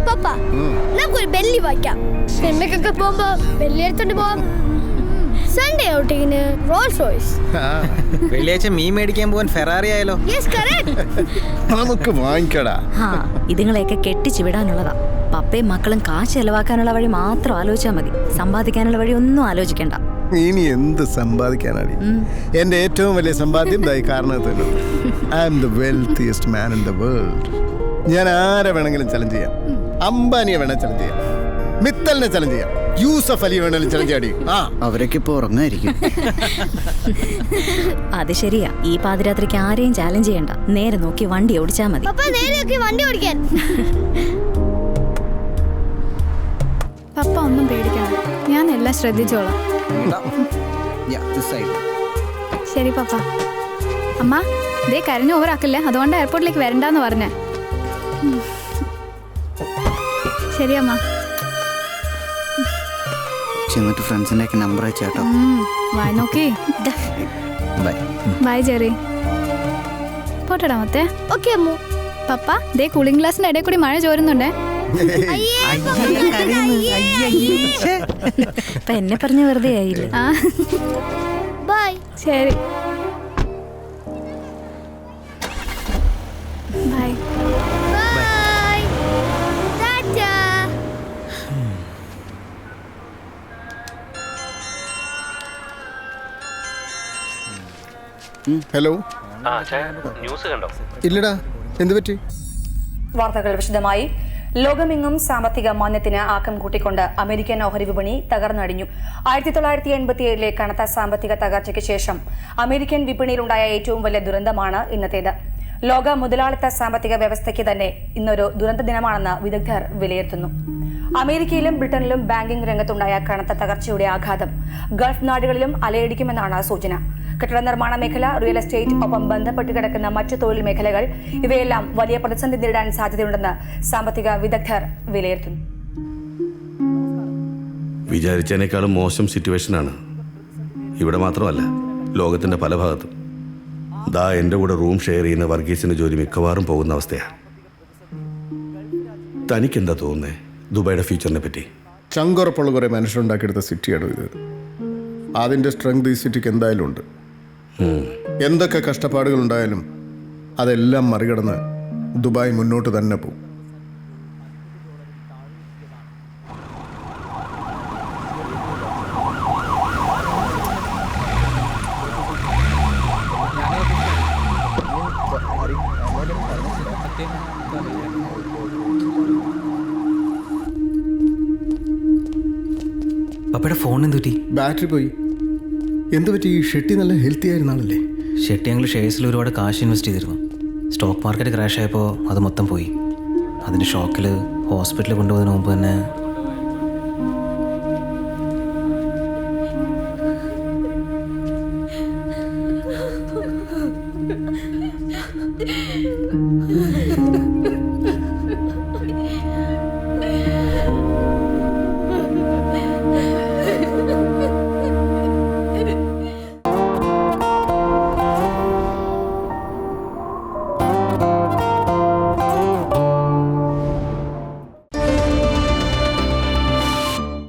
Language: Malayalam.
പപ്പ നമുക്കൊരു ബെല്ലി വായിക്കാം. സിനിമയ്ക്കൊക്കെ പോകുമ്പോ ബെല്ലി എടുത്തോണ്ട് പോവാം. സൺഡേ ഔട്ടിങ്ങിന് റോൾസ് റോയ്സ്. വെള്ളിയാഴ്ച മീൻ മേടിക്കാൻ പോവാൻ ഫെറാറി ആയാലോ? Yes correct. നമുക്ക് വാങ്ങിക്കടാ. ഇതുങ്ങളെയൊക്കെ കെട്ടിച്ചു വിടാനുള്ളതാ. പപ്പയും മക്കളും കാശ് ചെലവാക്കാനുള്ള വഴി മാത്രം ആലോചിച്ചാൽ മതി. സമ്പാദിക്കാനുള്ള വഴി ഒന്നും ആലോചിക്കണ്ട. ഇനി എന്ത് സമ്പാദിക്കാനാടി? എന്റെ ഏറ്റവും വലിയ സമ്പാദ്യം ഇതായി കാരണത്തിന്. I am the wealthiest man in the world. ഞാൻ ആരെ വേണമെങ്കിലും ചലഞ്ച് ചെയ്യാം. അംബാനിയെ വേണേൽ ചലഞ്ച് ചെയ്യാം, മിത്തലിനെ ചലഞ്ച് ചെയ്യാം, യൂസഫ് അലി വേണേലും ചലഞ്ച് ചെയ്യാടി. അവരൊക്കെ ഇപ്പൊ ഉറങ്ങായിരിക്കും. അത് ശരിയാ. ഈ പാതിരാത്രിക്ക് ആരെയും ചാലഞ്ച് ചെയ്യണ്ട. നേരെ നോക്കി വണ്ടി ഓടിച്ചാ മതി. പപ്പ നേരെ നോക്കി വണ്ടി ഓടിക്കാൻ. പപ്പ ഒന്നും പേടിക്കണം, ഞാൻ എല്ലാം ശ്രദ്ധിച്ചോളാം. ശരി പപ്പ. അമ്മ ദേ കരഞ്ഞു ഓവറാക്കില്ലേ, അതുകൊണ്ട് എയർപോർട്ടിലേക്ക് വരണ്ടെന്ന് പറഞ്ഞേ. ശരി അമ്മ. ചെന്നിട്ട് ഫ്രണ്ട്സിന്റെ ഒക്കെ നമ്പർ അയച്ചേട്ടോ. വായി നോക്കി. Bye bye Jerry. പോട്ടെടാ മൊത്തേ. ഓക്കെ അമ്മു. പപ്പ ദേ കൂളിംഗ് ഗ്ലാസിന്റെ ഇടയിൽ കൂടി മഴ ചോരുന്നുണ്ടേ. ഇപ്പൊ എന്നെ പറഞ്ഞ വെറുതെ ആയില്ലേ? ബൈ. ശരി bye. Bye. Tata. Hello. News കണ്ടോ? ഇല്ലടാ, എന്ത് പറ്റി? വാർത്തകൾ വിശദമായി. ലോകമെങ്ങും സാമ്പത്തിക മാന്ദ്യത്തിന് ആക്കം കൂട്ടിക്കൊണ്ട് അമേരിക്കൻ ഓഹരി വിപണി തകർന്നടിഞ്ഞു. 1987 കനത്ത സാമ്പത്തിക തകർച്ചയ്ക്ക് ശേഷം അമേരിക്കൻ വിപണിയിലുണ്ടായ ഏറ്റവും വലിയ ദുരന്തമാണ് ഇന്നത്തേത്. ലോക മുതലാളിത്ത സാമ്പത്തിക വ്യവസ്ഥയ്ക്ക് തന്നെ ഇന്നൊരു ദുരന്ത ദിനമാണെന്ന് വിദഗ്ധർ വിലയിരുത്തുന്നു. അമേരിക്കയിലും ബ്രിട്ടനിലും ബാങ്കിംഗ് രംഗത്തുണ്ടായ കനത്ത തകർച്ചയുടെ ആഘാതം ഗൾഫ് നാടുകളിലും അലയടിക്കുമെന്നാണ് സൂചന. കെട്ടിട നിർമ്മാണ മേഖല, റിയൽ എസ്റ്റേറ്റ്, ഒപ്പം ബന്ധപ്പെട്ട് കിടക്കുന്ന മറ്റു തൊഴിൽ മേഖലകൾ ഇവയെല്ലാം വലിയ പ്രതിസന്ധി നേരിടാൻ സാധ്യതയുണ്ടെന്ന് സാമ്പത്തിക വിദഗ്ധർ വിലയിരുത്തുന്നു. വിചാരിച്ചതിനേക്കാളും മോശം സിറ്റുവേഷനാണ്. ഇവിടെ മാത്രമല്ല, ലോകത്തിന്റെ പല ഭാഗത്തും. ദാ എൻ്റെ കൂടെ റൂം ഷെയർ ചെയ്യുന്ന വർഗീസിന്റെ ജോലി മിക്കവാറും പോകുന്ന അവസ്ഥയാണ്. തനിക്കെന്താ തോന്നുന്നേ ദുബായിയുടെ ഫ്യൂച്ചറിനെ പറ്റി? ചങ്കുറപ്പുള്ള കുറെ മനുഷ്യരുണ്ടാക്കിയെടുത്ത സിറ്റിയാണ് ഇത്. അതിൻ്റെ സ്ട്രെങ്ത് ഈ സിറ്റിക്ക് എന്തായാലും ഉണ്ട്. എന്തൊക്കെ കഷ്ടപ്പാടുകൾ ഉണ്ടായാലും അതെല്ലാം മറികടന്ന് ദുബായ് മുന്നോട്ട് തന്നെ പോകും. പപ്പയുടെ ഫോൺ എന്തുപറ്റി? ബാറ്ററി പോയി. എന്ത് പറ്റി? ഈ ഷെട്ടി നല്ല ഹെൽത്തി ആയിരുന്ന ആളല്ലേ? ഷെട്ടി ഞങ്ങൾ ഷെയർസിൽ ഒരുപാട് കാശ് ഇൻവെസ്റ്റ് ചെയ്തിരുന്നു. സ്റ്റോക്ക് മാർക്കറ്റ് ക്രാഷ് ആയപ്പോൾ അത് മൊത്തം പോയി. അതിൻ്റെ ഷോക്കിൽ ഹോസ്പിറ്റലിൽ കൊണ്ടുപോകുന്നതിന് മുമ്പ് തന്നെ